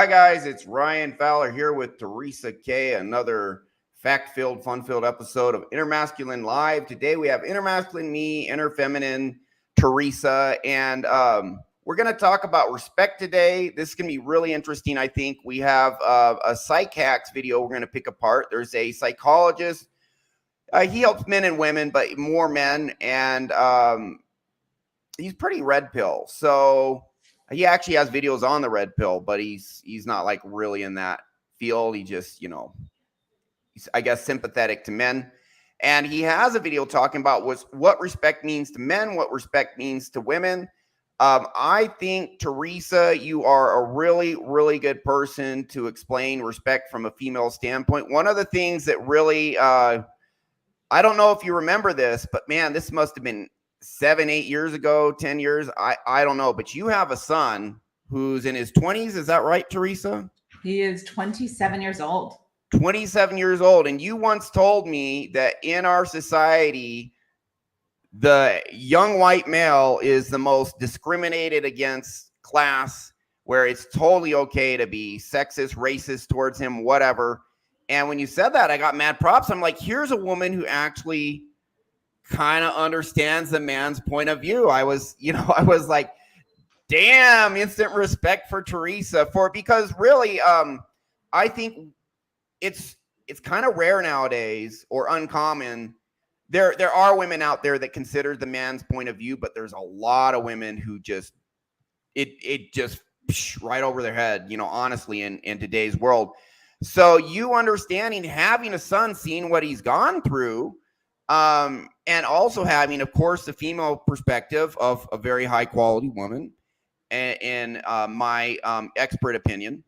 Hi guys, it's Ryan Fowler here with Teresa K, another fact-filled, fun-filled episode of Inner Masculine Live. Today we have Inner Masculine me, Inner Feminine Teresa, and we're going to talk about respect today. This is going to be really interesting, I think. We have a Psychacks video we're going to pick apart. There's a psychologist. He helps men and women, but more men, and he's pretty red pill. So he actually has videos on the red pill, but he's not like really in that field. He just, he's, I guess, sympathetic to men. And he has a video talking about what respect means to men, what respect means to women. I think, Teresa, you are a really, really good person to explain respect from a female standpoint. One of the things that really, I don't know if you remember this, but man, this must have been 7, 8 years ago, 10 years. I don't know, but you have a son who's in his 20s. Is that right, Teresa? He is 27 years old. 27 years old. And you once told me that in our society, the young white male is the most discriminated against class, where it's totally okay to be sexist, racist towards him, whatever. And when you said that, I got mad props. I'm like, here's a woman who actually kind of understands the man's point of view. I was like, damn, instant respect for Teresa because really, I think it's kind of rare nowadays, or uncommon. There are women out there that consider the man's point of view, but there's a lot of women who just it just right over their head, honestly, in today's world. So you understanding, having a son, seeing what he's gone through, and also having, of course, the female perspective of a very high quality woman, in my expert opinion.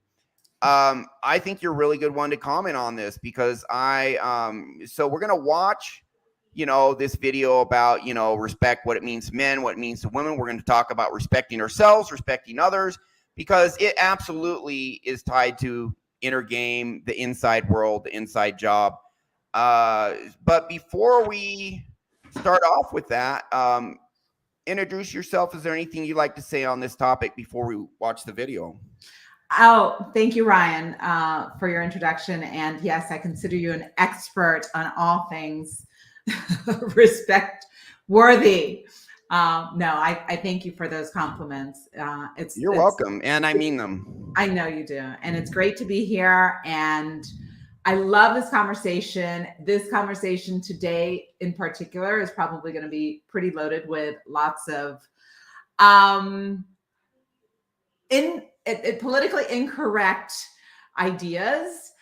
I think you're a really good one to comment on this, because so we're going to watch, this video about, respect, what it means to men, what it means to women. We're going to talk about respecting ourselves, respecting others, because it absolutely is tied to inner game, the inside world, the inside job. But before we start off with that, introduce yourself. Is there anything you'd like to say on this topic before we watch the video? Oh, thank you, Ryan, for your introduction. And yes, I consider you an expert on all things respect worthy. No, I thank you for those compliments. You're welcome. And I mean them. I know you do. And it's great to be here. And I love this conversation. This conversation today in particular is probably going to be pretty loaded with lots of politically incorrect ideas.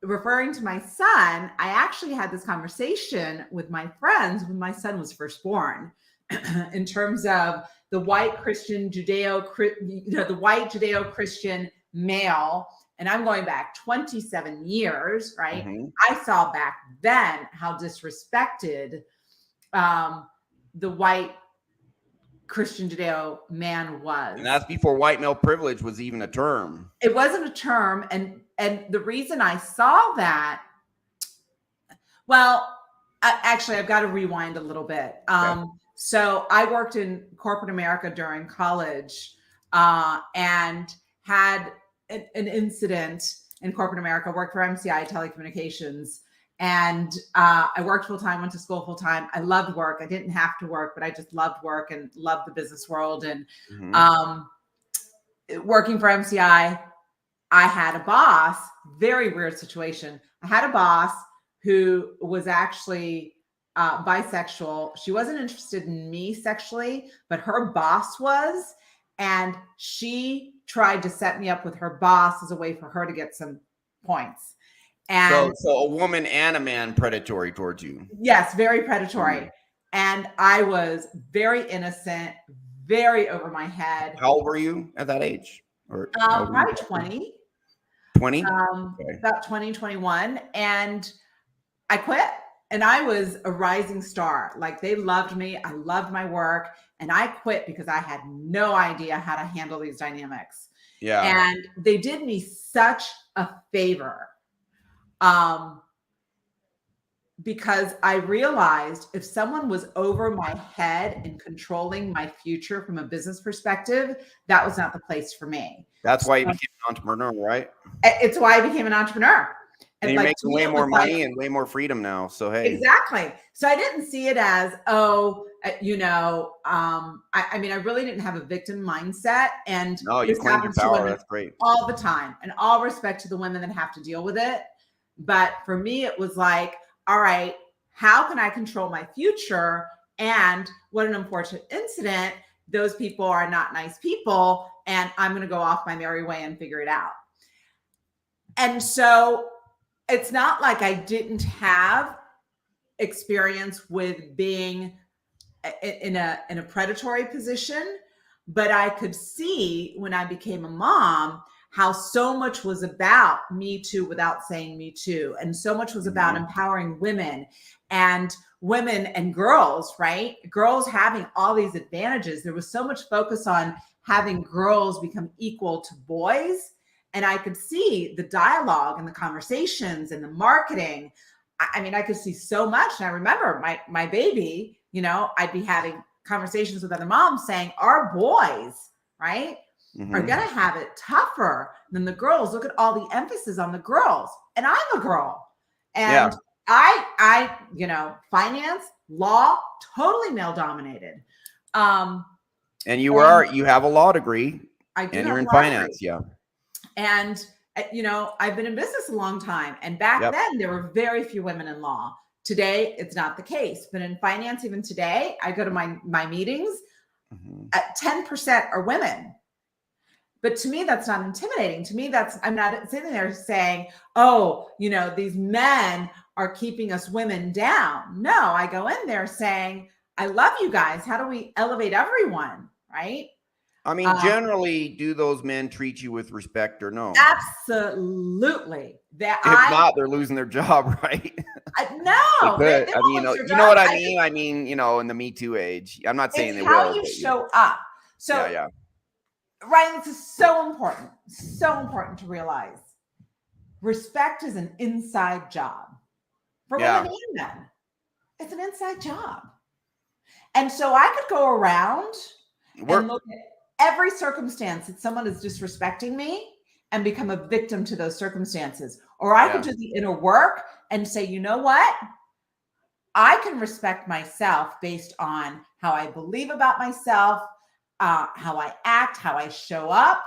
Referring to my son, I actually had this conversation with my friends when my son was first born, in terms of the white Christian the white Judeo-Christian male. And I'm going back 27 years, right? Mm-hmm. I saw back then how disrespected the white Christian Judeo man was. And that's before white male privilege was even a term. It wasn't a term. And the reason I saw that, well, actually, I've got to rewind a little bit. Okay. So I worked in corporate America during college, and had an incident in corporate America. Worked for MCI Telecommunications, and I worked full-time, went to school full-time. I loved work. I didn't have to work, but I just loved work and loved the business world. And working for MCI, I had a boss, very weird situation. I had a boss who was actually bisexual. She wasn't interested in me sexually, but her boss was. And she tried to set me up with her boss as a way for her to get some points. And so a woman and a man predatory towards you. Yes, very predatory. Mm. And I was very innocent, very over my head. How old were you at that age? Or probably 20. 20? Okay. About 20, 21. And I quit. And I was a rising star. Like, they loved me. I loved my work. And I quit because I had no idea how to handle these dynamics. Yeah. And they did me such a favor. Because I realized if someone was over my head and controlling my future from a business perspective, that was not the place for me. That's why you became an entrepreneur, right? It's why I became an entrepreneur. And you're making way more money and way more freedom now. So, hey. Exactly. So I didn't see it as, I mean, I really didn't have a victim mindset. And no, you claimed your power. That's great. All the time. And all respect to the women that have to deal with it. But for me, it was like, all right, how can I control my future? And what an unfortunate incident. Those people are not nice people. And I'm going to go off my merry way and figure it out. And so it's not like I didn't have experience with being in a predatory position, but I could see when I became a mom how so much was about me too without saying me too, and so much was about empowering women and girls, right? Girls having all these advantages. There was so much focus on having girls become equal to boys. And I could see the dialogue and the conversations and the marketing. I mean, I could see so much. And I remember my baby, I'd be having conversations with other moms saying, our boys, right, are going to have it tougher than the girls. Look at all the emphasis on the girls. And I'm a girl. And I finance, law, totally male dominated. And you have a law degree. I do. And you're in finance. Yeah. And, I've been in business a long time. And back then, there were very few women in law. Today, it's not the case. But in finance, even today, I go to my meetings, 10% are women. But to me, that's not intimidating. To me, I'm not sitting there saying, these men are keeping us women down. No, I go in there saying, I love you guys. How do we elevate everyone, right? I mean, generally, do those men treat you with respect or no? Absolutely. If not, they're losing their job, right? No. They you know what I mean? I mean, in the Me Too age. I'm not saying they will. How you show up. So, Ryan, this is so important to realize. Respect is an inside job for women and men. It's an inside job. And so I could go around and look at every circumstance that someone is disrespecting me and become a victim to those circumstances. Or I could do the inner work and say, you know what? I can respect myself based on how I believe about myself, how I act, how I show up.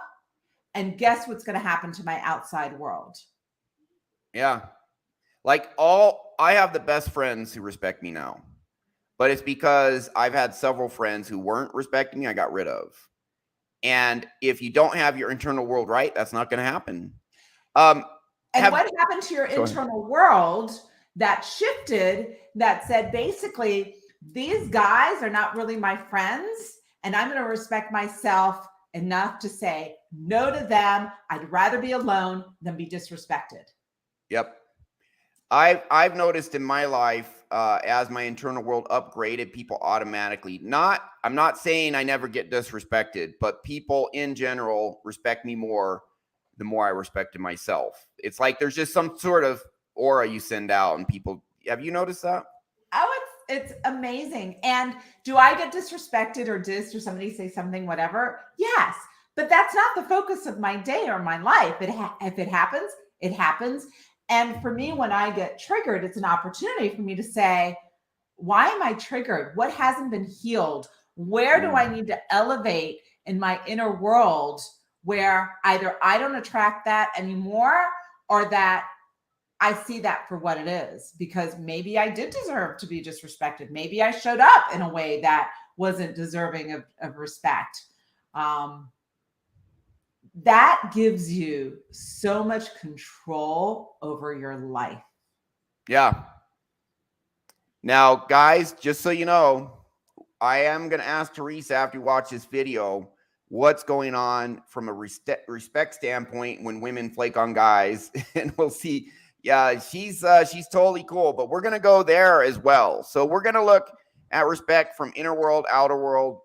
And guess what's going to happen to my outside world? Yeah. I have the best friends who respect me now. But it's because I've had several friends who weren't respecting me, I got rid of. And if you don't have your internal world right, that's not going to happen. What happened to your internal world that shifted, that said, basically, these guys are not really my friends, and I'm going to respect myself enough to say no to them. I'd rather be alone than be disrespected. Yep. I've noticed in my life, as my internal world upgraded, people automatically I'm not saying I never get disrespected, but people in general respect me more the more I respected myself. It's like there's just some sort of aura you send out, and people, have you noticed that? Oh, it's amazing. And do I get disrespected or dissed or somebody say something, whatever? Yes, but that's not the focus of my day or my life. If it happens, it happens. And for me, when I get triggered, it's an opportunity for me to say, why am I triggered? What hasn't been healed? Where do I need to elevate in my inner world where either I don't attract that anymore or that I see that for what it is? Because maybe I did deserve to be disrespected. Maybe I showed up in a way that wasn't deserving of respect. That gives you so much control over your life. Yeah. Now, guys, just so you know, I am going to ask Teresa after you watch this video, what's going on from a respect standpoint when women flake on guys. And we'll see. Yeah, she's totally cool, but we're going to go there as well. So we're going to look at respect from inner world, outer world,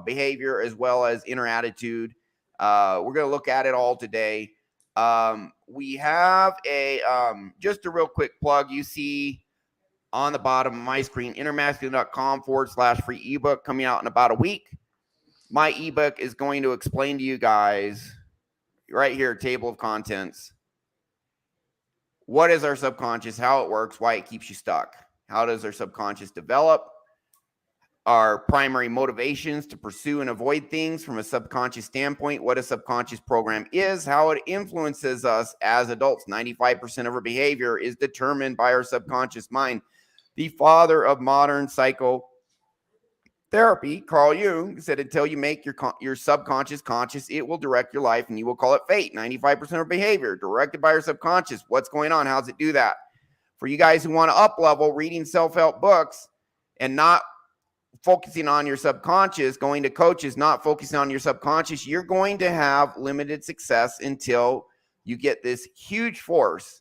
behavior, as well as inner attitude. We're going to look at it all today. We have just a real quick plug. You see on the bottom of my screen, innermasculine.com/free ebook coming out in about a week. My ebook is going to explain to you guys right here, table of contents. What is our subconscious? How it works? Why it keeps you stuck? How does our subconscious develop? Our primary motivations to pursue and avoid things from a subconscious standpoint, what a subconscious program is, how it influences us as adults. 95% of our behavior is determined by our subconscious mind. The father of modern psychotherapy, Carl Jung, said until you make your subconscious conscious, it will direct your life and you will call it fate. 95% of behavior directed by your subconscious. What's going on? How does it do that? For you guys who want to up level, reading self-help books and not focusing on your subconscious, going to coaches, not focusing on your subconscious, you're going to have limited success until you get this huge force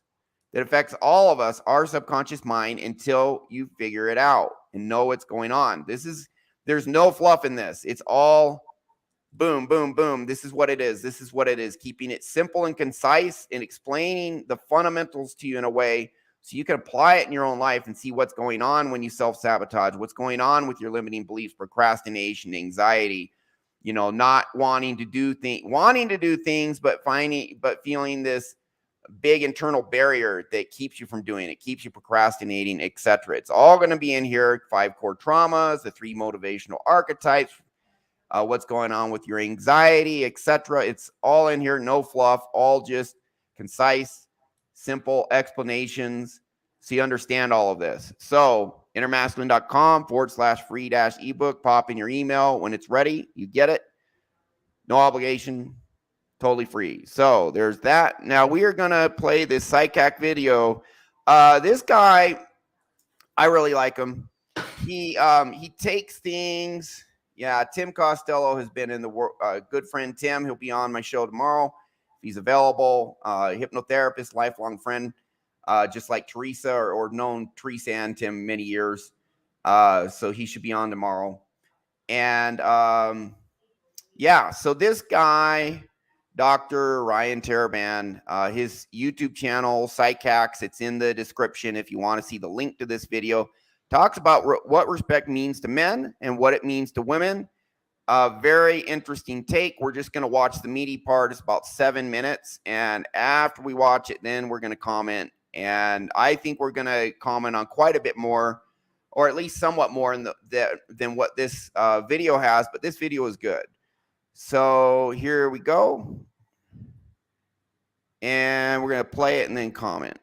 that affects all of us, our subconscious mind, until you figure it out and know what's going on. There's no fluff in this. It's all boom, boom, boom. This is what it is. This is what it is. Keeping it simple and concise and explaining the fundamentals to you in a way so you can apply it in your own life and see what's going on when you self-sabotage, what's going on with your limiting beliefs, procrastination, anxiety, not wanting to do things, but feeling this big internal barrier that keeps you from doing it, keeps you procrastinating, etc. It's all going to be in here. 5 core traumas, the 3 motivational archetypes, what's going on with your anxiety, etc. It's all in here. No fluff, all just concise, simple explanations so you understand all of this. So innermasculine.com/free-ebook. Pop in your email when it's ready. You get it. No obligation. Totally free. So there's that. Now we are going to play this Psychacks video. This guy, I really like him. He takes things. Yeah, Tim Costello has been in the work. Good friend Tim. He'll be on my show tomorrow. He's available, hypnotherapist, lifelong friend, just like Teresa or known Teresa and Tim many years. So he should be on tomorrow. And so this guy, Dr. Ryan Teresa, his YouTube channel, Psychacks, it's in the description if you want to see the link to this video, talks about what respect means to men and what it means to women. Very interesting take. We're just going to watch the meaty part. It's about 7 minutes. And after we watch it, then we're going to comment. And I think we're going to comment on quite a bit more, or at least somewhat more than what this video has. But this video is good. So here we go. And we're going to play it and then comment.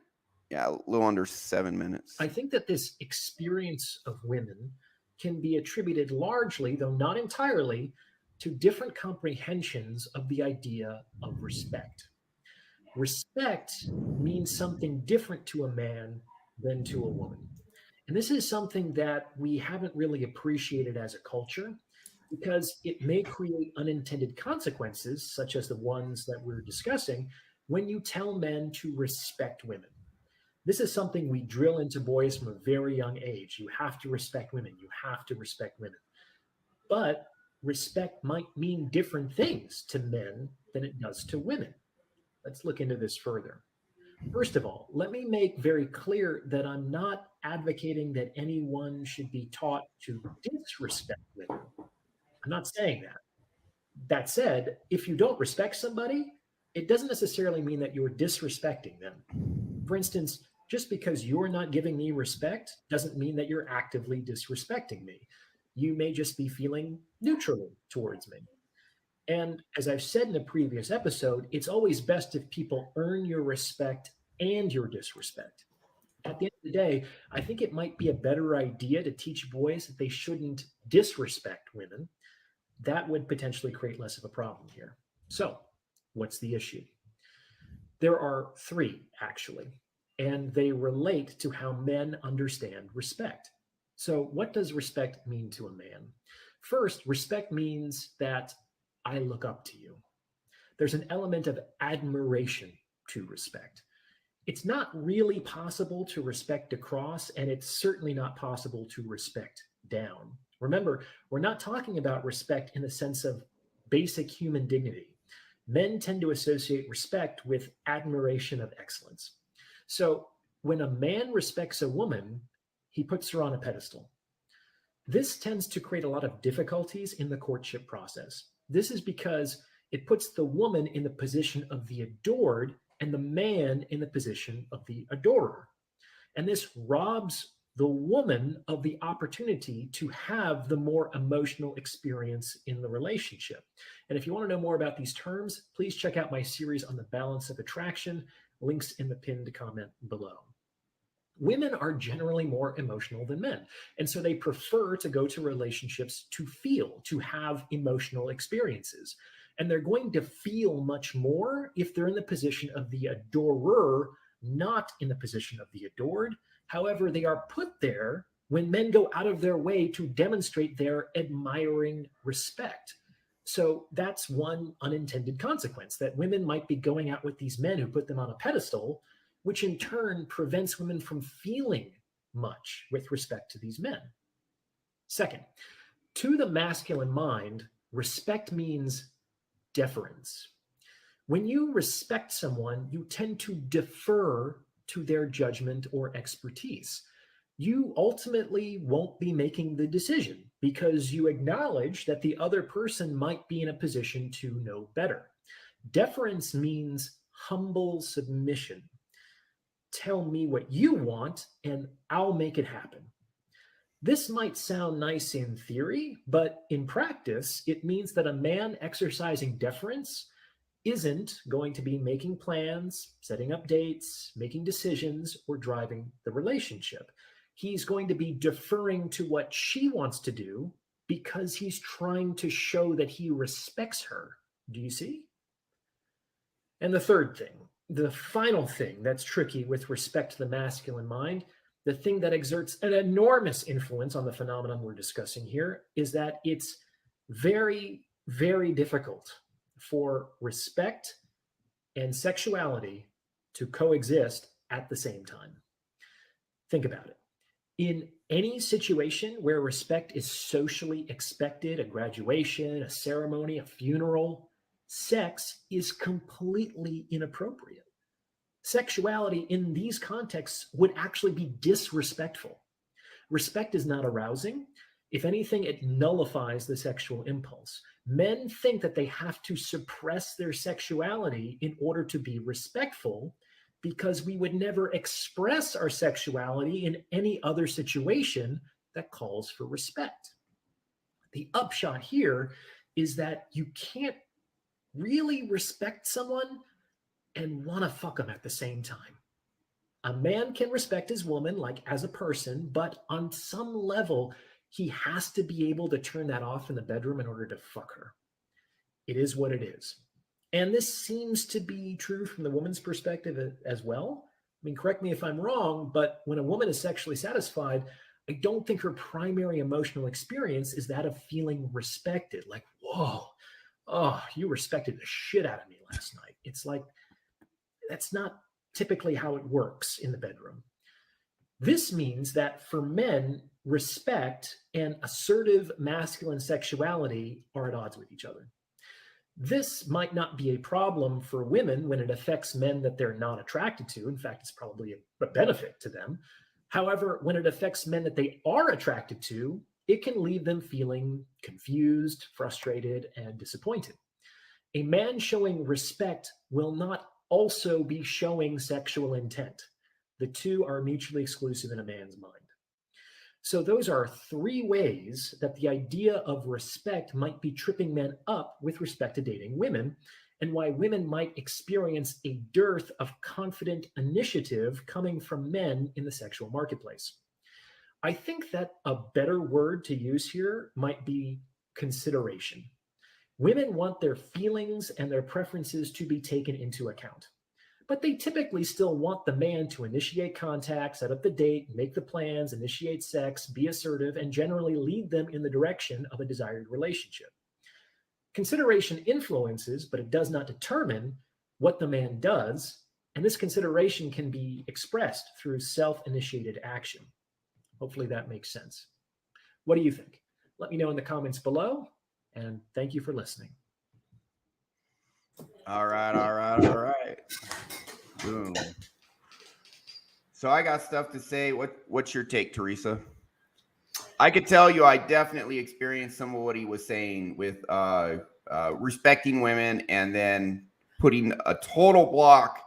Yeah, a little under 7 minutes. I think that this experience of women can be attributed largely, though not entirely, to different comprehensions of the idea of respect. Respect means something different to a man than to a woman. And this is something that we haven't really appreciated as a culture, because it may create unintended consequences, such as the ones that we're discussing, when you tell men to respect women. This is something we drill into boys from a very young age. You have to respect women. You have to respect women. But respect might mean different things to men than it does to women. Let's look into this further. First of all, let me make very clear that I'm not advocating that anyone should be taught to disrespect women. I'm not saying that. That said, if you don't respect somebody, it doesn't necessarily mean that you're disrespecting them. For instance, just because you're not giving me respect doesn't mean that you're actively disrespecting me. You may just be feeling neutrally towards me. And as I've said in a previous episode, it's always best if people earn your respect and your disrespect. At the end of the day, I think it might be a better idea to teach boys that they shouldn't disrespect women. That would potentially create less of a problem here. So, what's the issue? There are 3, actually, and they relate to how men understand respect. So what does respect mean to a man? First, respect means that I look up to you. There's an element of admiration to respect. It's not really possible to respect across, and it's certainly not possible to respect down. Remember, we're not talking about respect in the sense of basic human dignity. Men tend to associate respect with admiration of excellence. So when a man respects a woman, he puts her on a pedestal. This tends to create a lot of difficulties in the courtship process. This is because It puts the woman in the position of the adored and the man in the position of the adorer. And this robs the woman of the opportunity to have the more emotional experience in the relationship. And if you want to know more about these terms, please check out my series on the balance of attraction, links in the pinned comment below. Women are generally more emotional than men. And so they prefer to go to relationships to feel, to have emotional experiences. And they're going to feel much more if they're in the position of the adorer, not in the position of the adored. However, they are put there when men go out of their way to demonstrate their admiring respect. So that's one unintended consequence, that women might be going out with these men who put them on a pedestal, which in turn prevents women from feeling much with respect to these men. Second, to the masculine mind, respect means deference. When you respect someone, you tend to defer to their judgment or expertise. You ultimately won't be making the decision because you acknowledge that the other person might be in a position to know better. Deference means humble submission. Tell me what you want and I'll make it happen. This might sound nice in theory, but in practice, it means that a man exercising deference isn't going to be making plans, setting up dates, making decisions, or driving the relationship. He's going to be deferring to what she wants to do because he's trying to show that he respects her. Do you see? And the third thing, the final thing that's tricky with respect to the masculine mind, the thing that exerts an enormous influence on the phenomenon we're discussing here, is that it's very, very difficult for respect and sexuality to coexist at the same time. Think about it. In any situation where respect is socially expected, a graduation, a ceremony, a funeral, sex is completely inappropriate. Sexuality in these contexts would actually be disrespectful. Respect is not arousing. If anything, it nullifies the sexual impulse. Men think that they have to suppress their sexuality in order to be respectful because we would never express our sexuality in any other situation that calls for respect. The upshot here is that you can't really respect someone and want to fuck them at the same time. A man can respect his woman, like as a person, but on some level, he has to be able to turn that off in the bedroom in order to fuck her. It is what it is. And this seems to be true from the woman's perspective as well. I mean, correct me if I'm wrong, but when a woman is sexually satisfied, I don't think her primary emotional experience is that of feeling respected. Like, whoa, oh, you respected the shit out of me last night. It's like, that's not typically how it works in the bedroom. This means that for men, respect and assertive masculine sexuality are at odds with each other. This might not be a problem for women when it affects men that they're not attracted to. In fact, it's probably a benefit to them. However, when it affects men that they are attracted to, it can leave them feeling confused, frustrated, and disappointed. A man showing respect will not also be showing sexual intent. The two are mutually exclusive in a man's mind. So those are three ways that the idea of respect might be tripping men up with respect to dating women, and why women might experience a dearth of confident initiative coming from men in the sexual marketplace. I think that a better word to use here might be consideration. Women want their feelings and their preferences to be taken into account, but they typically still want the man to initiate contact, set up the date, make the plans, initiate sex, be assertive, and generally lead them in the direction of a desired relationship. Consideration influences, but it does not determine what the man does, and this consideration can be expressed through self-initiated action. Hopefully that makes sense. What do you think? Let me know in the comments below, and thank you for listening. All right. Boom. So I got stuff to say. What's your take, Teresa? I could tell you, I definitely experienced some of what he was saying with respecting women and then putting a total block.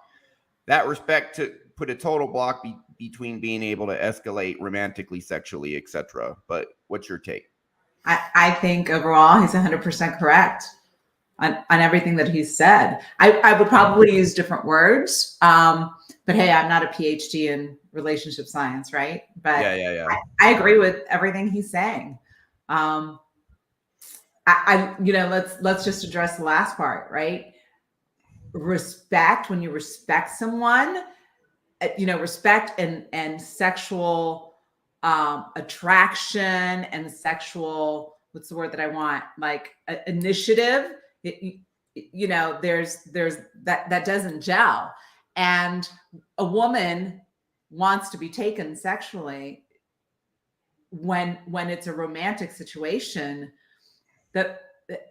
That respect to put a total block between being able to escalate romantically, sexually, etc. But what's your take? I think overall he's 100% correct on everything that he's said. I would probably use different words. But hey, I'm not a PhD in relationship science, right? But Yeah. I agree with everything he's saying. Let's just address the last part, right? Respect, when you respect someone, respect and sexual attraction and sexual, what's the word that I want? Like initiative, there's that doesn't gel. And a woman wants to be taken sexually when it's a romantic situation. That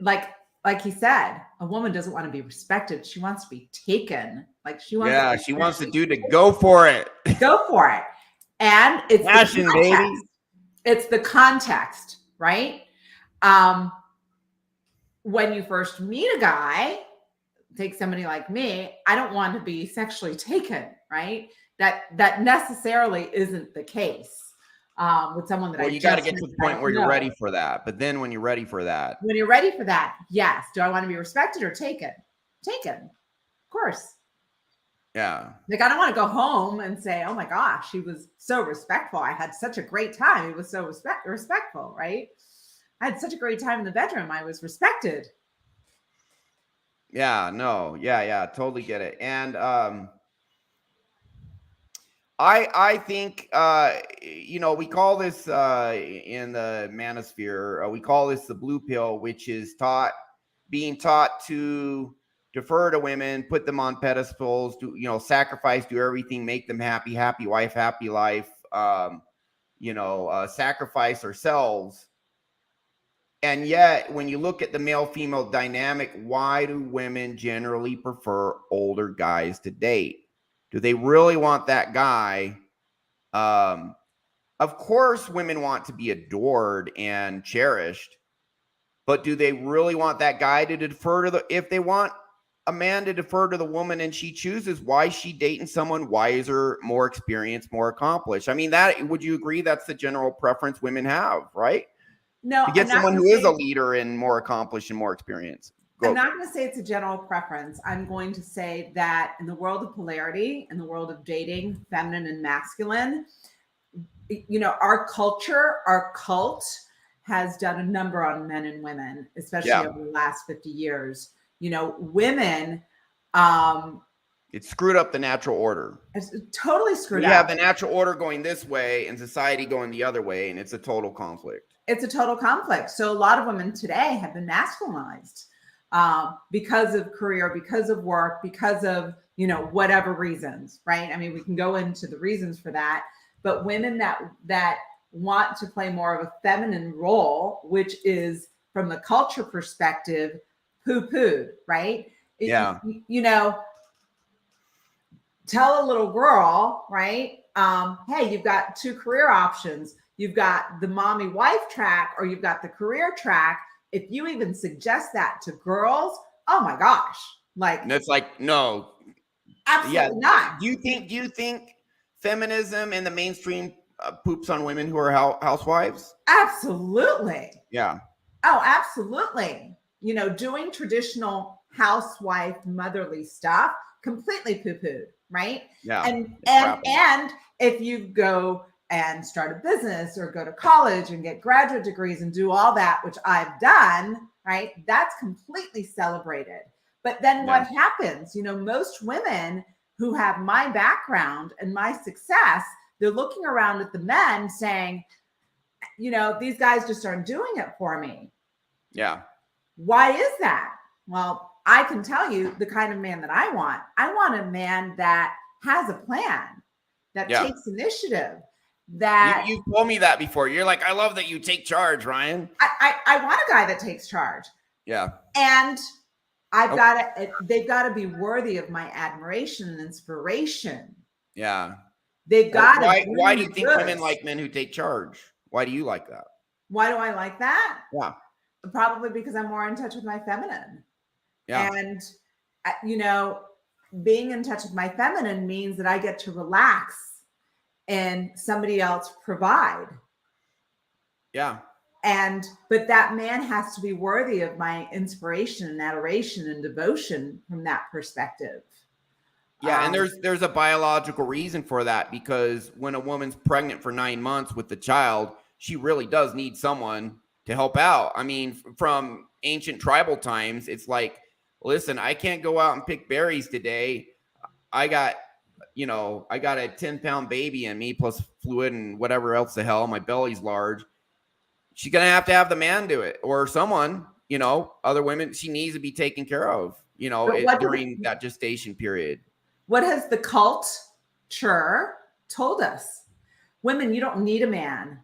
like he said, a woman doesn't want to be respected. She wants to be taken. Like she wants the dude to go for it. Go for it. And it's passion, baby. It's the context, right? When you first meet a guy, take somebody like me, I don't want to be sexually taken, right? That necessarily isn't the case. With someone that you got to get to the point where you're ready for that. But then when you're ready for that, yes. Do I want to be respected or taken? Taken, of course. Yeah. Like I don't want to go home and say, "Oh my gosh, he was so respectful. I had such a great time. He was so respectful, right? I had such a great time in the bedroom. I was respected." Yeah. No. Yeah. Totally get it. And I think, we call this in the manosphere, we call this the blue pill, which is being taught to defer to women, put them on pedestals, sacrifice, do everything, make them happy wife, happy life, sacrifice ourselves. And yet, when you look at the male-female dynamic, why do women generally prefer older guys to date? Do they really want that guy? Of course, women want to be adored and cherished, but do they really want that guy to defer to if they want a man to defer to the woman and she chooses, why is she dating someone wiser, more experienced, more accomplished? I mean, would you agree that's the general preference women have, right? No, to get someone who is a leader and more accomplished and more experienced. I'm not going to say it's a general preference. I'm going to say that in the world of polarity, in the world of dating, feminine and masculine, our culture, our cult has done a number on men and women, especially over the last 50 years. Women, it screwed up the natural order. It's totally screwed up. You have the natural order going this way and society going the other way, and it's a total conflict. It's a total conflict. So a lot of women today have been masculinized because of career, because of work, because of, whatever reasons, right? I mean, we can go into the reasons for that, but women that want to play more of a feminine role, which is from the culture perspective, poo-pooed, right? Yeah. Tell a little girl, right? Hey, you've got two career options. You've got the mommy wife track, or you've got the career track. If you even suggest that to girls, oh my gosh. Like, that's like, no. Absolutely not. Do you think feminism in the mainstream poops on women who are housewives? Absolutely. Yeah. Oh, absolutely. Doing traditional housewife motherly stuff, completely poo-pooed, right? Yeah. And if you go and start a business or go to college and get graduate degrees and do all that, which I've done, right? That's completely celebrated. But then what happens? Most women who have my background and my success, they're looking around at the men saying, these guys just aren't doing it for me. Yeah. Why is that? Well, I can tell you the kind of man that I want. I want a man that has a plan, that takes initiative. That you've told me that before. You're like, I love that you take charge, Ryan. I want a guy that takes charge. Yeah. And they've got to be worthy of my admiration and inspiration. Yeah. They've got to. Why do you think women like men who take charge? Why do you like that? Why do I like that? Yeah. Probably because I'm more in touch with my feminine. Yeah. And, you know, being in touch with my feminine means that I get to relax and somebody else provide. Yeah. But that man has to be worthy of my inspiration and adoration and devotion from that perspective. Yeah, and there's a biological reason for that, because when a woman's pregnant for 9 months with the child, she really does need someone to help out. I mean, from ancient tribal times, it's like, listen, I can't go out and pick berries today. I got a 10-pound baby in me plus fluid and whatever else the hell. My belly's large. She's going to have the man do it, or someone, other women. She needs to be taken care of, during that gestation period. What has the culture told us? Women, you don't need a man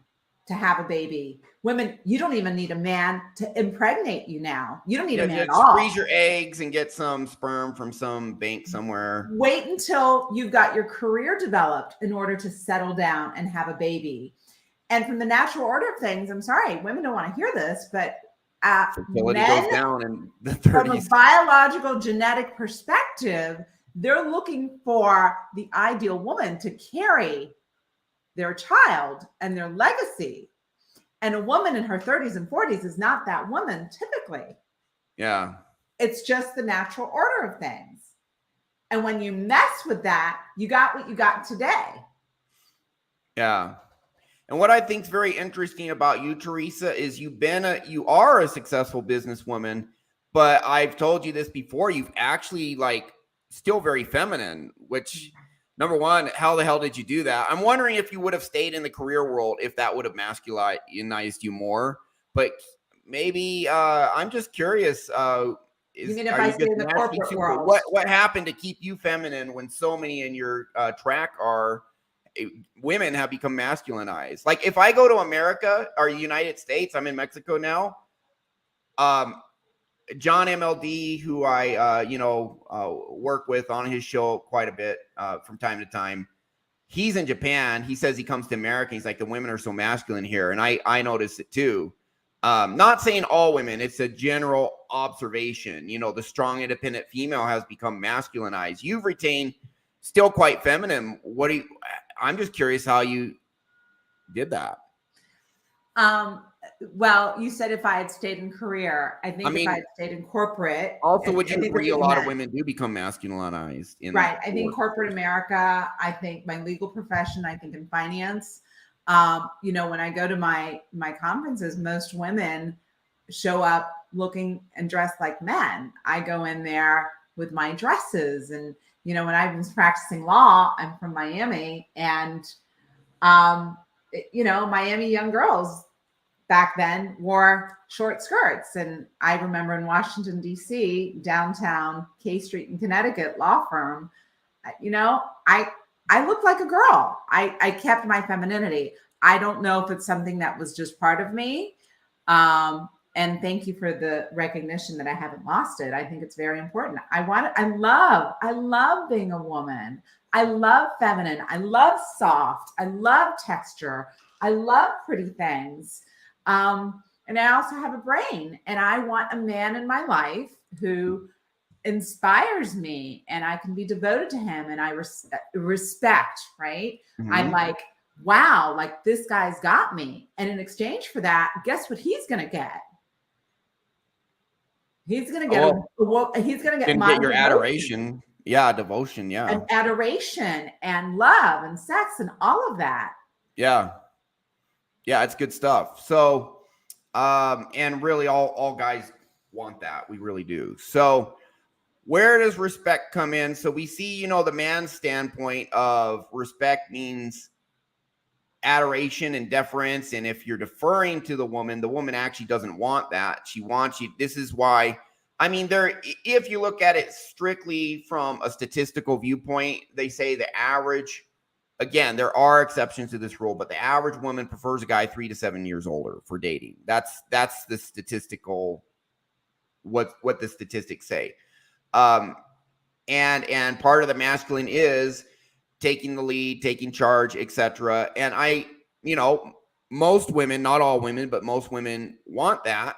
to have a baby. Women, you don't even need a man to impregnate you now. You don't need a man at all. Freeze your eggs and get some sperm from some bank somewhere. Wait until you've got your career developed in order to settle down and have a baby. And from the natural order of things, I'm sorry, women don't want to hear this, but fertility men, goes down in the 30s. From a biological genetic perspective, they're looking for the ideal woman to carry their child and their legacy. And a woman in her 30s and 40s is not that woman typically. Yeah. It's just the natural order of things. And when you mess with that, you got what you got today. Yeah. And what I think is very interesting about you, Teresa, is you are a successful businesswoman, but I've told you this before, you've actually still very feminine, which, number one, how the hell did you do that? I'm wondering if you would have stayed in the career world, if that would have masculinized you more. But maybe I'm just curious. You mean if I stayed in the corporate world? What happened to keep you feminine when so many in your track women have become masculinized? Like if I go to America or United States, I'm in Mexico now. John MLD, who I, work with on his show quite a bit from time to time. He's in Japan. He says he comes to America. He's like, the women are so masculine here. And I notice it too. Not saying all women, it's a general observation. The strong, independent female has become masculinized. You've retained still quite feminine. I'm just curious how you did that. Well, you said if I had stayed in career, if I had stayed in corporate. Also, would you agree a lot of women do become masculinized? Right. I think corporate America, I think my legal profession, I think in finance. When I go to my conferences, most women show up looking and dressed like men. I go in there with my dresses. And, when I was practicing law, I'm from Miami. And, Miami young girls back then wore short skirts. And I remember in Washington, D.C., downtown K Street in Connecticut law firm, I looked like a girl. I kept my femininity. I don't know if it's something that was just part of me. And thank you for the recognition that I haven't lost it. I think it's very important. I love being a woman. I love feminine. I love soft. I love texture. I love pretty things. And I also have a brain, and I want a man in my life who inspires me and I can be devoted to him and I respect, right? Mm-hmm. I'm like, wow, like this guy's got me. And in exchange for that, guess what he's going to get? He's going to get, he's going to get my your adoration. Yeah. Devotion. Yeah. And adoration and love and sex and all of that. Yeah. Yeah. It's good stuff. So, and really all guys want that. We really do. So where does respect come in? So we see, the man's standpoint of respect means adoration and deference. And if you're deferring to the woman actually doesn't want that. She wants you. This is why, if you look at it strictly from a statistical viewpoint, they say the average, again, there are exceptions to this rule, but the average woman prefers a guy 3 to 7 years older for dating. That's the statistical, what the statistics say. And part of the masculine is taking the lead, taking charge, etc. And most women, not all women, but most women want that.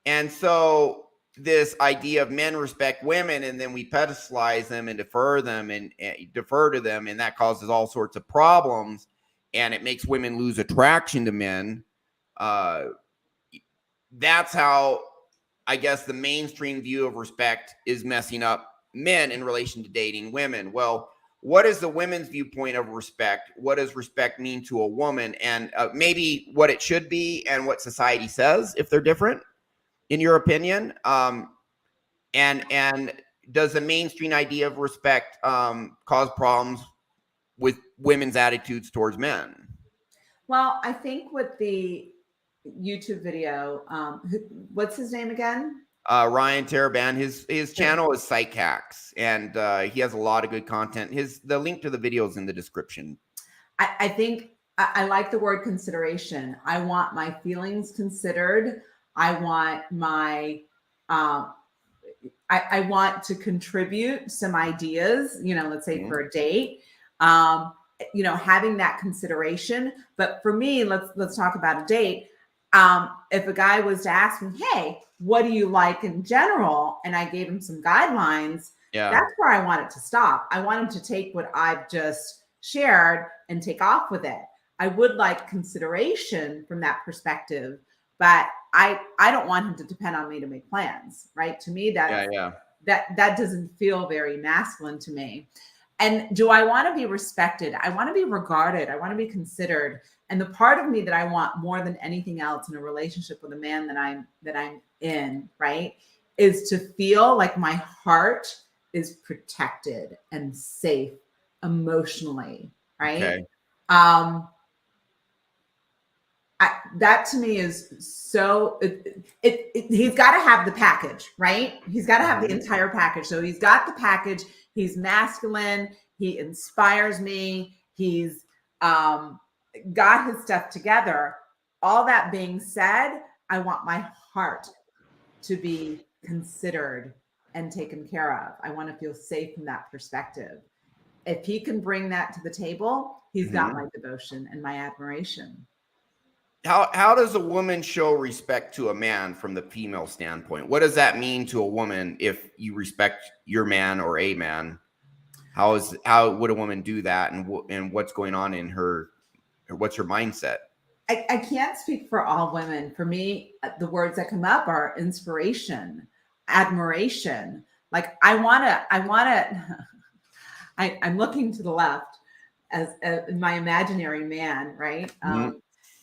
And so this idea of men respect women, and then we pedestalize them and defer them and defer to them, and that causes all sorts of problems, and it makes women lose attraction to men. That's how I guess the mainstream view of respect is messing up men in relation to dating women. Well, what is the women's viewpoint of respect? What does respect mean to a woman? And maybe what it should be and what society says, if they're different, in your opinion? And does the mainstream idea of respect cause problems with women's attitudes towards men? Well, I think with the YouTube video, what's his name again? Ryan Teresa, his channel is Psychacks, and he has a lot of good content. The link to the video is in the description. I think I like the word consideration. I want my feelings considered. I want my I want to contribute some ideas, let's say for a date, having that consideration. But for me, let's talk about a date. If a guy was to ask me, hey, what do you like in general? And I gave him some guidelines. Yeah. That's where I want it to stop. I want him to take what I've just shared and take off with it. I would like consideration from that perspective, but I don't want him to depend on me to make plans, right? To me, that doesn't feel very masculine to me. And do I want to be respected? I want to be regarded. I want to be considered. And the part of me that I want more than anything else in a relationship with a man that I'm in, right, is to feel like my heart is protected and safe emotionally, right? Okay. That to me is so. He's got to have the package, right? He's got to have the entire package. So he's got the package. He's masculine. He inspires me. He's got his stuff together. All that being said, I want my heart to be considered and taken care of. I want to feel safe from that perspective. If he can bring that to the table, he's got my devotion and my admiration. How does a woman show respect to a man from the female standpoint? What does that mean to a woman if you respect your man or a man? How would a woman do that, and what's going on in her, or what's her mindset? I can't speak for all women. For me, the words that come up are inspiration, admiration. Like I'm looking to the left as my imaginary man, right?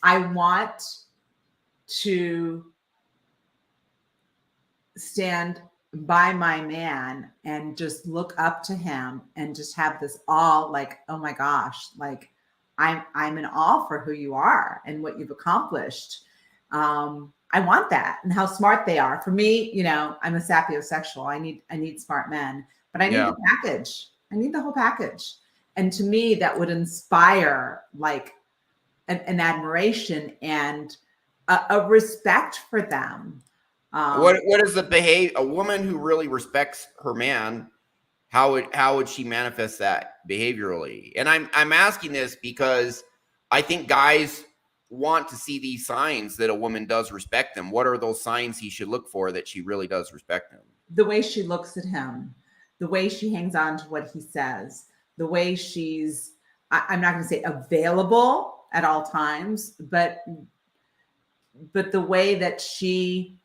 I want to stand by my man and just look up to him and just have this awe, like, oh my gosh, like I'm in awe for who you are and what you've accomplished. I want that, and how smart they are. For me, I'm a sapiosexual. I need smart men, but I need the package. I need the whole package. And to me, that would inspire like an admiration and a respect for them. What is the behavior? A woman who really respects her man, how would she manifest that behaviorally? And I'm asking this because I think guys want to see these signs that a woman does respect them. What are those signs he should look for that she really does respect him? The way she looks at him, the way she hangs on to what he says, the way she's, I'm not going to say available at all times, but the way that she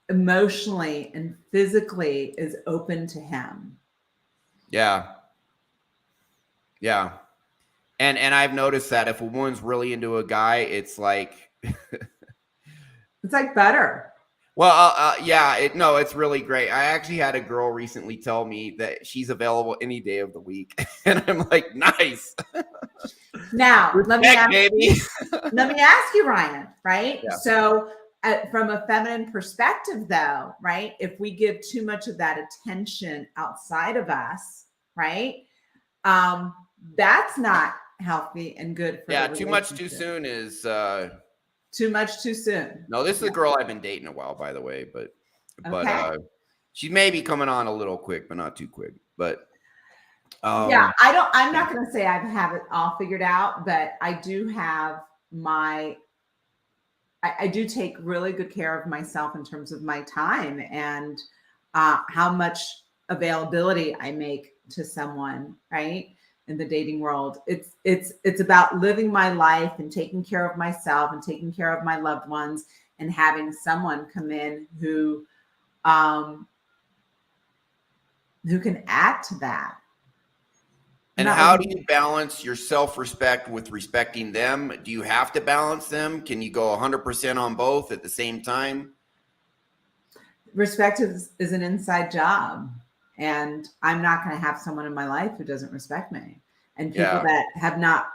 emotionally and physically is open to him. Yeah. And I've noticed that if a woman's really into a guy, it's like it's like butter. Well, it's really great. I actually had a girl recently tell me that she's available any day of the week, and I'm like, nice. Now, let me ask you, Ryan, right? Yeah. So from a feminine perspective, though, right? If we give too much of that attention outside of us, right? That's not healthy and good for the too much too soon is too much too soon. No, this is a girl I've been dating a while, by the way, but she may be coming on a little quick, but not too quick. But Yeah, I'm not going to say I have it all figured out, but I do have I do take really good care of myself in terms of my time and how much availability I make to someone, right? In the dating world, it's about living my life and taking care of myself and taking care of my loved ones and having someone come in who can add to that. And how do you balance your self-respect with respecting them? Do you have to balance them? Can you go 100% on both at the same time? Respect is an inside job. And I'm not going to have someone in my life who doesn't respect me. And people that have not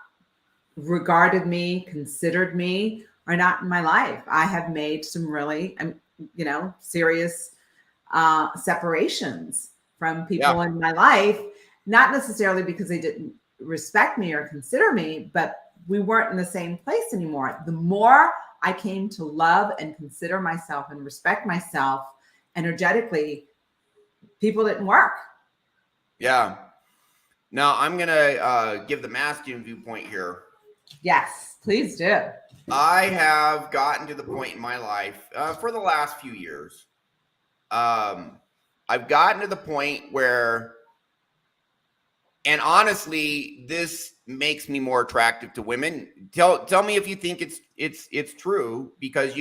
regarded me, considered me, are not in my life. I have made some really, serious separations from people in my life. Not necessarily because they didn't respect me or consider me, but we weren't in the same place anymore. The more I came to love and consider myself and respect myself energetically, people didn't work. Yeah. Now I'm going to give the masculine viewpoint here. Yes, please do. I have gotten to the point in my life for the last few years. I've gotten to the point where, and honestly, this makes me more attractive to women. Tell me if you think it's true, because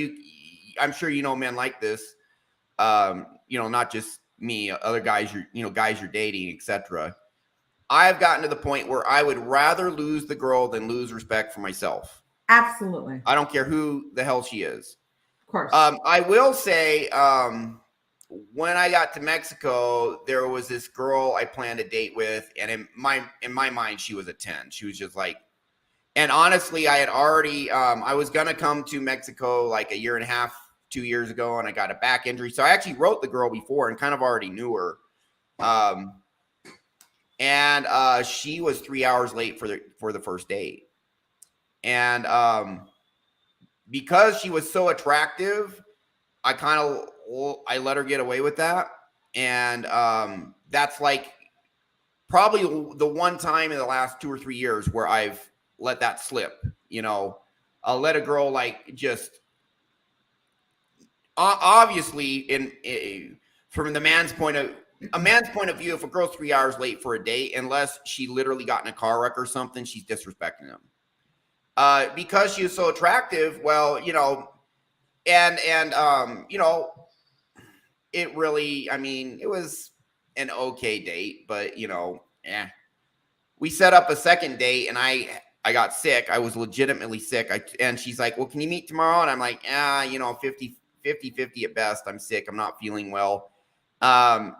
I'm sure you know men like this. Not just me, other guys you're dating, etc. I've gotten to the point where I would rather lose the girl than lose respect for myself. Absolutely. I don't care who the hell she is. Of course. I will say, when I got to Mexico, there was this girl I planned a date with, and in my mind, she was a 10. She was just like, and honestly, I had already, I was gonna come to Mexico like a year and a half, 2 years ago, and I got a back injury, so I actually wrote the girl before and kind of already knew her, and she was 3 hours late for the first date, and because she was so attractive, I let her get away with that. And that's like probably the one time in the last 2 or 3 years where I've let that slip. I'll let a girl like just obviously from a man's point of view, if a girl's 3 hours late for a date, unless she literally got in a car wreck or something, she's disrespecting them. Because she was so attractive, well, it really, it was an okay date, but we set up a second date, and I got sick. I was legitimately sick. And she's like, well, can you meet tomorrow? And I'm like, 50 at best. I'm sick. I'm not feeling well. I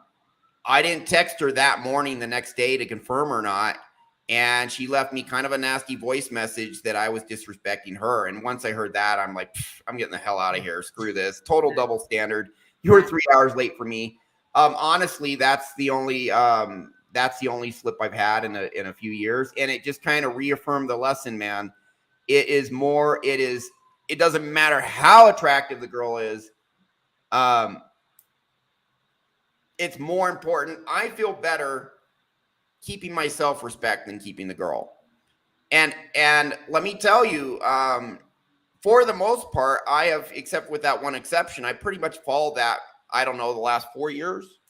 didn't text her that morning the next day to confirm or not. And she left me kind of a nasty voice message that I was disrespecting her. And once I heard that, I'm like, I'm getting the hell out of here. Screw this. Total double standard. You were 3 hours late for me. Honestly, that's the only slip I've had in a few years. And it just kind of reaffirmed the lesson, man. It doesn't matter how attractive the girl is. It's more important. I feel better keeping my self-respect than keeping the girl. And let me tell you, for the most part, I have, except with that one exception, I pretty much followed that, I don't know, the last 4 years,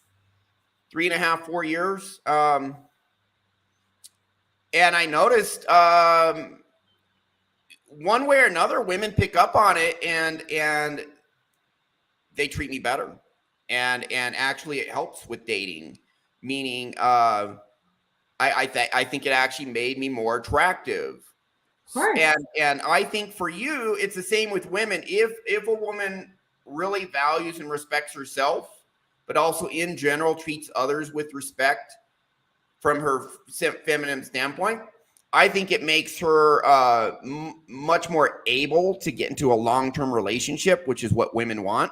3.5, 4 years. And I noticed one way or another, women pick up on it and they treat me better. And actually it helps with dating, meaning I think it actually made me more attractive. And I think for you, it's the same with women. If a woman really values and respects herself, but also in general treats others with respect from her feminine standpoint, I think it makes her much more able to get into a long-term relationship, which is what women want.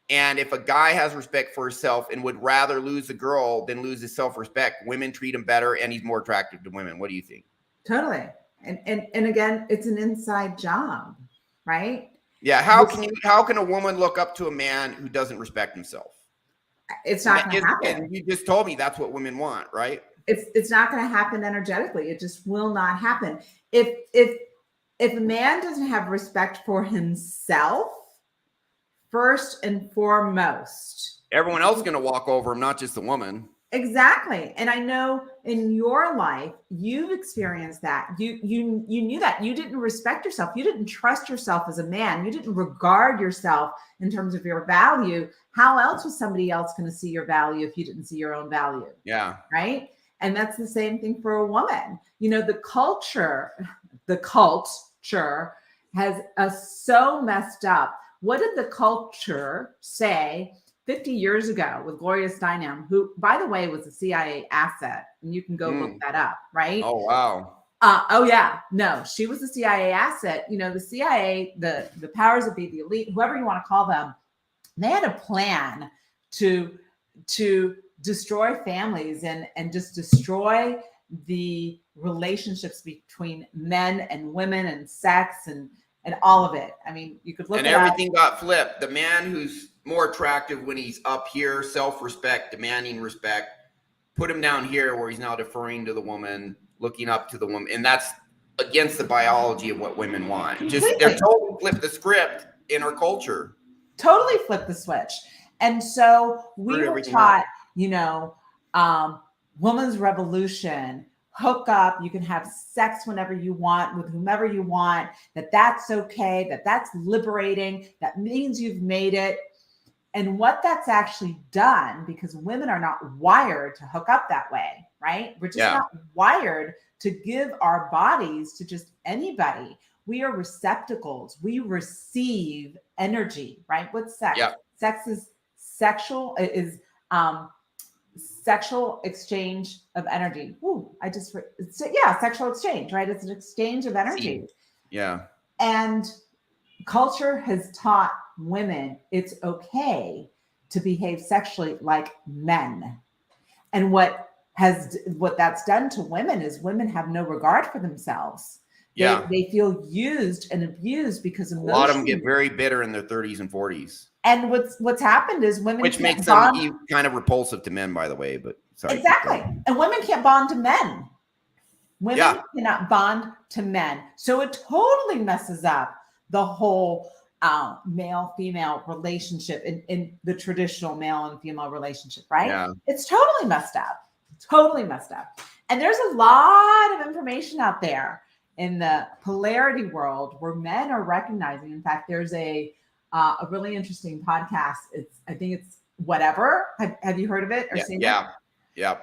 And if a guy has respect for himself and would rather lose a girl than lose his self-respect, women treat him better, and he's more attractive to women. What do you think? Totally. And again, it's an inside job, right? Yeah. How can a woman look up to a man who doesn't respect himself? It's not going to happen. And you just told me that's what women want, right? It's not going to happen energetically. It just will not happen. If a man doesn't have respect for himself, first and foremost, everyone else is going to walk over him, not just the woman. Exactly. And I know in your life, you've experienced that. You knew that. You didn't respect yourself. You didn't trust yourself as a man. You didn't regard yourself in terms of your value. How else was somebody else going to see your value if you didn't see your own value? Yeah. Right. And that's the same thing for a woman. The culture has us so messed up. What did the culture say 50 years ago with Gloria Steinem, who, by the way, was a CIA asset? And you can go look that up, right? Oh, wow. Oh, yeah. No, she was a CIA asset. The CIA, the powers that be, the elite, whoever you want to call them, they had a plan to destroy families and just destroy the relationships between men and women and sex and all of it. I mean, you could look and at everything got flipped. The man who's more attractive when he's up here, self-respect, demanding respect, put him down here where he's now deferring to the woman, looking up to the woman. And that's against the biology of what women want. Just they're totally flipped the script in our culture. Totally flipped the switch. And so we were taught, woman's revolution, hook up, you can have sex whenever you want with whomever you want, that's okay, that's liberating, that means you've made it. And what that's actually done, because women are not wired to hook up that way, right? We're just not wired to give our bodies to just anybody. We are receptacles. We receive energy, right? What's sex? Yeah. Sex is sexual exchange of energy. Sexual exchange, right? It's an exchange of energy. Yeah. And culture has taught women it's okay to behave sexually like men. And what that's done to women is women have no regard for themselves. They feel used and abused because a lot of them get very bitter in their 30s and 40s. And what's happened is women, which makes them kind of repulsive to men, by the way. But sorry, exactly. And women can't bond to men. Women cannot bond to men, so it totally messes up the whole male-female relationship in the traditional male and female relationship, right? Yeah. It's totally messed up. Totally messed up. And there's a lot of information out there in the polarity world where men are recognizing. In fact, there's a really interesting podcast. I think it's Whatever. Have you heard of it or seen it? Yeah.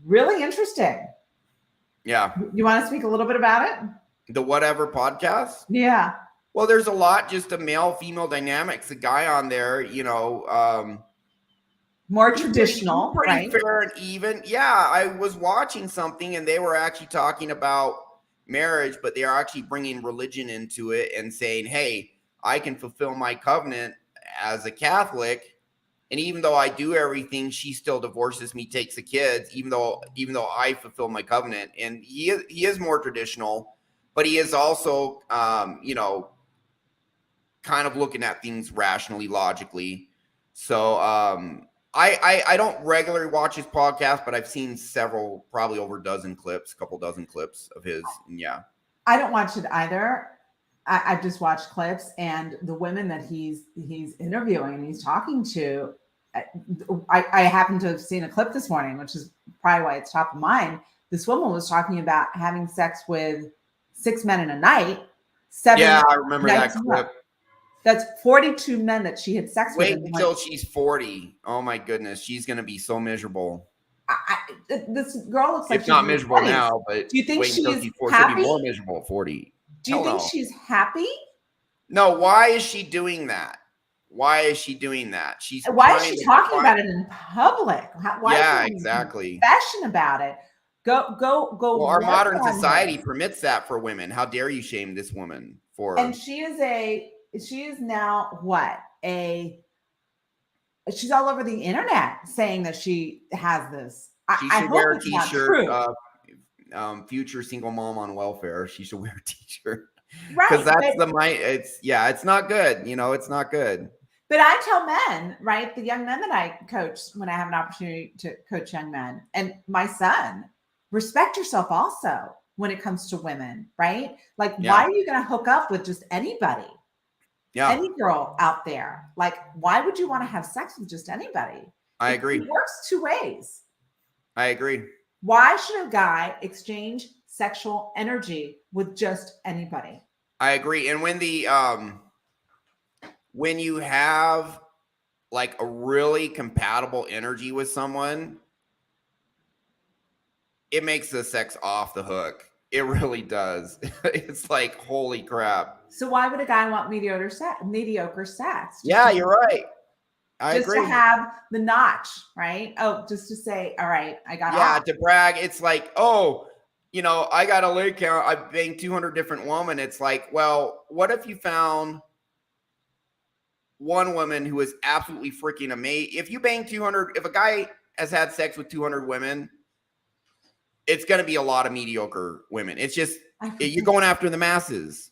Really interesting. Yeah. You want to speak a little bit about it? The Whatever podcast? Yeah. Well, there's a lot just the male-female dynamics. The guy on there, more traditional, pretty fair and even. Yeah, I was watching something and they were actually talking about marriage, but they are actually bringing religion into it and saying, hey, I can fulfill my covenant as a Catholic, and even though I do everything, she still divorces me, takes the kids, even though I fulfill my covenant. And he is more traditional, but he is also kind of looking at things rationally, logically. So I don't regularly watch his podcast, but I've seen several, probably over a couple dozen clips of his. And yeah, I don't watch it either. I've just watched clips, and the women that he's interviewing and he's talking to, I happen to have seen a clip this morning, which is probably why it's top of mind. This woman was talking about having sex with 6 men in a night. 7 yeah, I remember that clip. That's 42 men that she had sex with. Wait until she's 40. Oh my goodness, she's gonna be so miserable. This girl looks like it's not miserable 20s. now, but do you think she's happy? She'll be more miserable at 40. Do you think she's happy? No. Why is she doing that? Why is she doing that? Why is she talking about it in public? Why is she exactly. Fashion about it. Go. Well, our modern society permits that for women. How dare you shame this woman for? And she is now what? She's all over the internet saying that she has this. She should wear a t-shirt. Future single mom on welfare. She should wear a t-shirt. Right. Because that's it's not good. It's not good. But I tell men, right? The young men that I coach when I have an opportunity to coach young men, and my son, respect yourself also when it comes to women, right? Like, why are you going to hook up with just anybody? Yeah. Any girl out there? Like, why would you want to have sex with just anybody? I agree. It works two ways. I agree. Why should a guy exchange sexual energy with just anybody? I agree. And when you have like a really compatible energy with someone, it makes the sex off the hook. It really does. It's like, holy crap. So why would a guy want mediocre sex? Yeah, you're right. I agree. Just to have the notch, right? Oh, just to say, all right, I got Yeah, off. to brag. It's like, oh, I got a leg count. I banged 200 different women. It's like, well, what if you found one woman who is absolutely freaking amazing? If you bang 200, if a guy has had sex with 200 women, it's going to be a lot of mediocre women. It's just, you're going after the masses,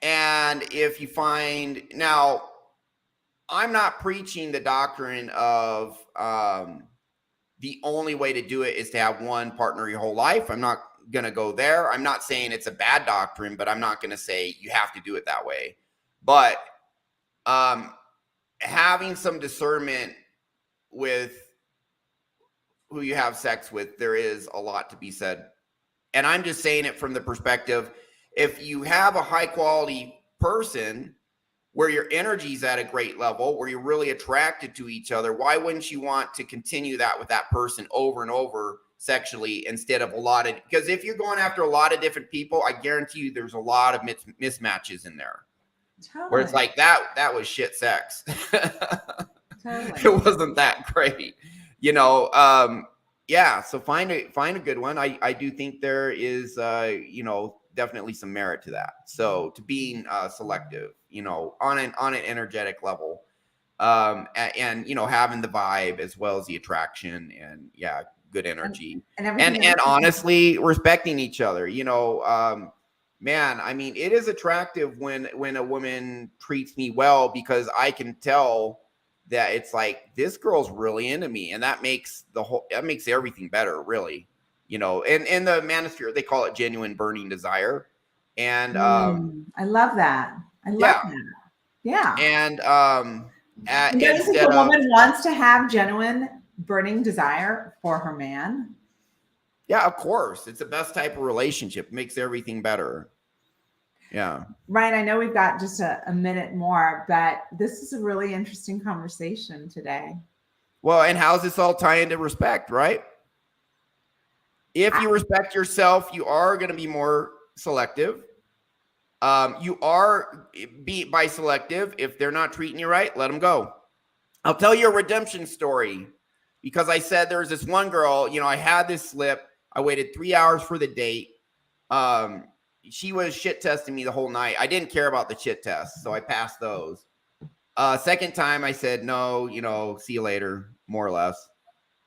and if you find, now, I'm not preaching the doctrine of the only way to do it is to have one partner your whole life. I'm not going to go there. I'm not saying it's a bad doctrine, but I'm not going to say you have to do it that way. But having some discernment with who you have sex with, there is a lot to be said. And I'm just saying it from the perspective, if you have a high quality person where your energy's at a great level, where you're really attracted to each other, why wouldn't you want to continue that with that person over and over sexually instead of because if you're going after a lot of different people, I guarantee you there's a lot of mismatches in there. Totally. Where it's like, that was shit sex. Totally. It wasn't that great. Yeah, so find a good one. I do think there is definitely some merit to that. So to being selective, on an energetic level, and having the vibe as well as the attraction, and good energy, and honestly respecting each other. Man, I mean, it is attractive when a woman treats me well, because I can tell that it's like, this girl's really into me, and that makes everything better, really. In the manosphere, they call it genuine burning desire. And I love that. I love that. Yeah. And do you think a woman wants to have genuine burning desire for her man? Yeah, of course. It's the best type of relationship. It makes everything better. Yeah. Ryan, I know we've got just a minute more, but this is a really interesting conversation today. Well, and how's this all tie into respect, right? If you respect yourself, you are going to be more selective. You are by selective. If they're not treating you right, let them go. I'll tell you a redemption story, because I said there was this one girl, I had this slip. I waited 3 hours for the date. She was shit testing me the whole night. I didn't care about the shit tests, so I passed those. Second time I said, no, see you later, more or less.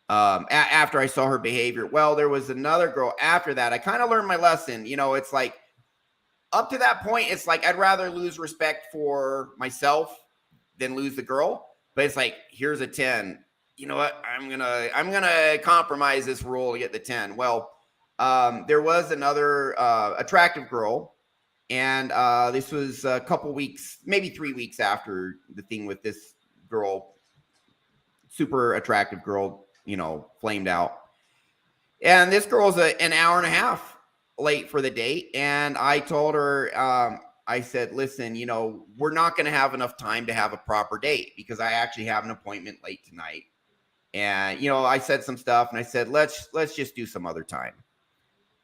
After I saw her behavior. Well, there was another girl after that. I kind of learned my lesson. It's like, up to that point, it's like, I'd rather lose respect for myself than lose the girl. But it's like, here's a 10. You know what? I'm gonna compromise this rule to get the 10. Well, there was another attractive girl, and this was a couple weeks, maybe 3 weeks after the thing with this girl, super attractive girl, flamed out. And this girl's an hour and a half late for the date. And I told her, I said, listen, we're not going to have enough time to have a proper date, because I actually have an appointment late tonight. And, I said some stuff, and I said, let's just do some other time.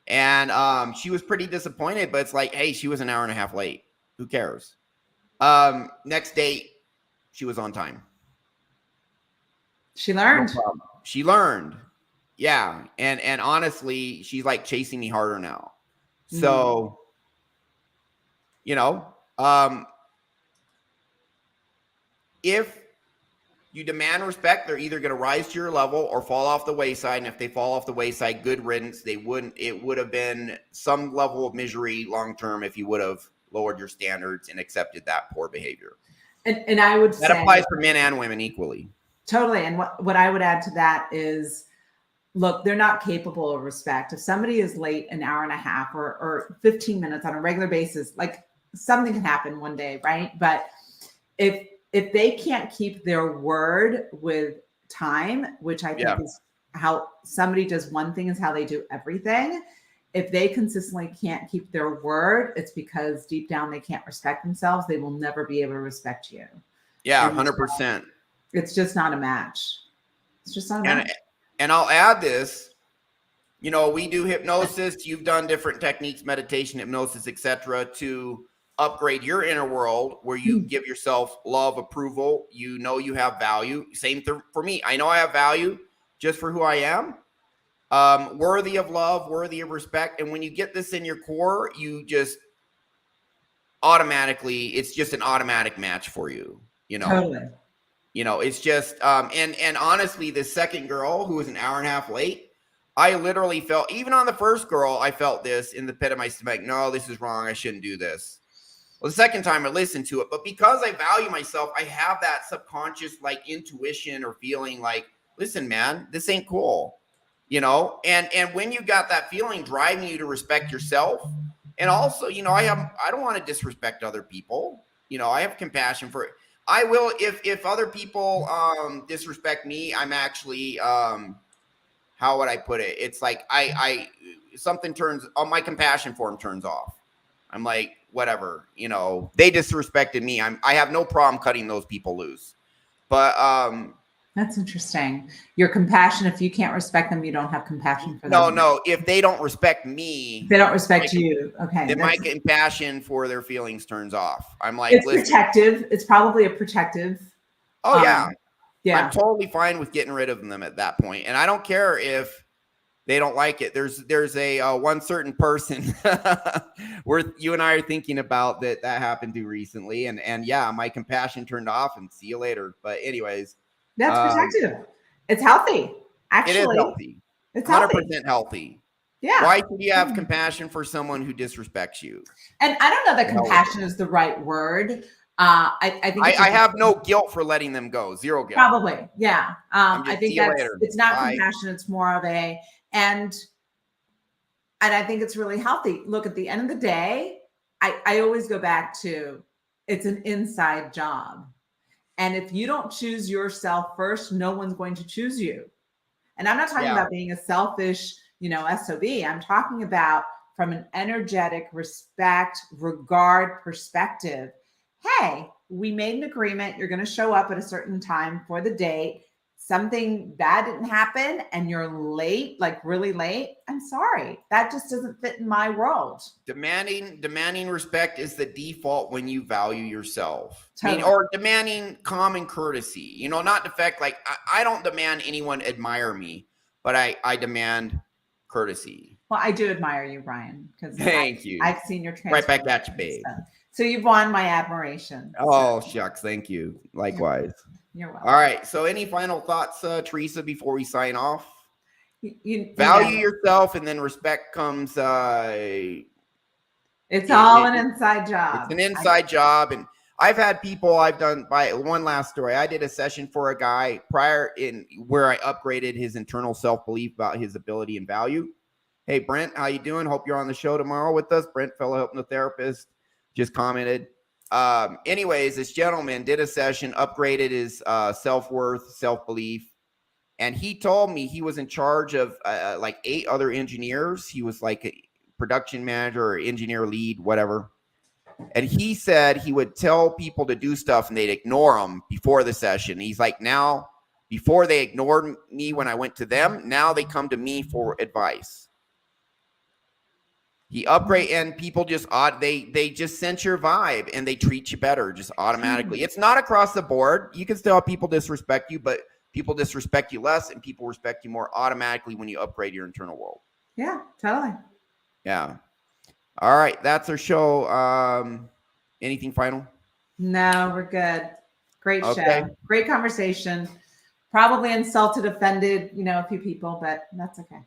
And she was pretty disappointed, but it's like, hey, she was an hour and a half late. Who cares? Next date, she was on time. She learned. No problem. She learned. Yeah. And honestly, she's like chasing me harder now. So, if you demand respect, they're either going to rise to your level or fall off the wayside. And if they fall off the wayside, good riddance. It would have been some level of misery long-term if you would have lowered your standards and accepted that poor behavior. And I would say that applies for men and women equally. Totally. And what I would add to that is, look, they're not capable of respect. If somebody is late an hour and a half or 15 minutes on a regular basis, like something can happen one day, right? But if they can't keep their word with time, which I think is how somebody does one thing is how they do everything. If they consistently can't keep their word, it's because deep down they can't respect themselves. They will never be able to respect you. Yeah, 100%. It's just not a match. It's just not a match. And I'll add this, you know, we do hypnosis. You've done different techniques, meditation, hypnosis, etc., to upgrade your inner world where you give yourself love, approval. You know you have value. Same thing for me. I know I have value just for who I am. Worthy of love, worthy of respect. And when you get this in your core, you just automatically, it's just an automatic match for you, you know. Totally. You know, it's just, and honestly, the second girl who was an hour and a half late, I literally felt, even on the first girl, I felt this in the pit of my stomach. No, this is wrong. I shouldn't do this. Well, the second time I listened to it, but because I value myself, I have that subconscious like intuition or feeling like, listen, man, this ain't cool. You know, and when you got that feeling driving you to respect yourself, and also, you know, I don't want to disrespect other people. You know, I have compassion for it. I will, if other people disrespect me, I'm actually how would I put it? It's like I something turns on, my compassion for them turns off. I'm like, whatever, you know, they disrespected me. I have no problem cutting those people loose. But that's interesting. Your compassion, if you can't respect them, you don't have compassion for them. No, if they don't respect me, they don't respect you. Okay. Then my compassion for their feelings turns off. I'm like, it's protective. It's probably a protective. Oh yeah. Yeah. I'm totally fine with getting rid of them at that point. And I don't care if they don't like it. There's a one certain person where you and I are thinking about that happened to recently. And yeah, my compassion turned off and see you later. But anyways. That's protective. It's healthy. Actually, it is healthy. It's 100% healthy. Yeah. Why should you have compassion for someone who disrespects you? And I don't know that compassion is the right word. I think I have no guilt for letting them go. Zero guilt. Probably. Yeah. I think it's not compassion. It's more of and I think it's really healthy. Look, at the end of the day, I always go back to, it's an inside job. And if you don't choose yourself first, no one's going to choose you. And I'm not talking about being a selfish, you know, SOB. I'm talking about from an energetic respect, regard perspective. Hey, we made an agreement. You're going to show up at a certain time for the date. Something bad didn't happen and you're late, like really late. I'm sorry. That just doesn't fit in my world. Demanding respect is the default when you value yourself. Totally. Or demanding common courtesy. You know, not the fact like I don't demand anyone admire me, but I demand courtesy. Well, I do admire you, Ryan, because thank you. I've seen your right back at you, babe. So you've won my admiration. Oh, shucks. Thank you. Likewise. You're welcome. All right. So any final thoughts, Teresa, before we sign off? You value yourself, and then respect comes. It's all an inside job. It's an inside job. And I've had people, I've done, by one last story. I did a session for a guy where I upgraded his internal self-belief about his ability and value. Hey, Brent, how you doing? Hope you're on the show tomorrow with us. Brent, fellow hypnotherapist, just commented. Anyways, this gentleman did a session, upgraded his self-worth, self-belief. And he told me he was in charge of like 8 other engineers. He was like a production manager or engineer lead, whatever. And he said he would tell people to do stuff and they'd ignore him before the session. He's like, now, before they ignored me when I went to them, now they come to me for advice. He upgrade, and people just they just sense your vibe and they treat you better just automatically. It's not across the board. You can still have people disrespect you, but people disrespect you less and people respect you more automatically when you upgrade your internal world. Yeah, totally. Yeah. All right. That's our show. Anything final? No, we're good. Great show. Great conversation. Probably insulted, offended, a few people, but that's okay.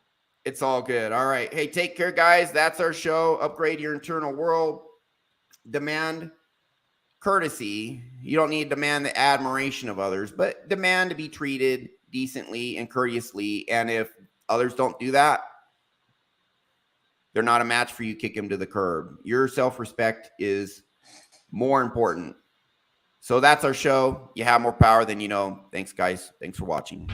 It's all good. All right. Hey, take care, guys. That's our show. Upgrade your internal world. demand courtesy. You don't need to demand the admiration of others, but demand to be treated decently and courteously. And if others don't do that, they're not a match for you. Kick them to the curb. Your self-respect is more important. So that's our show. You have more power than you know. Thanks, guys. Thanks for watching.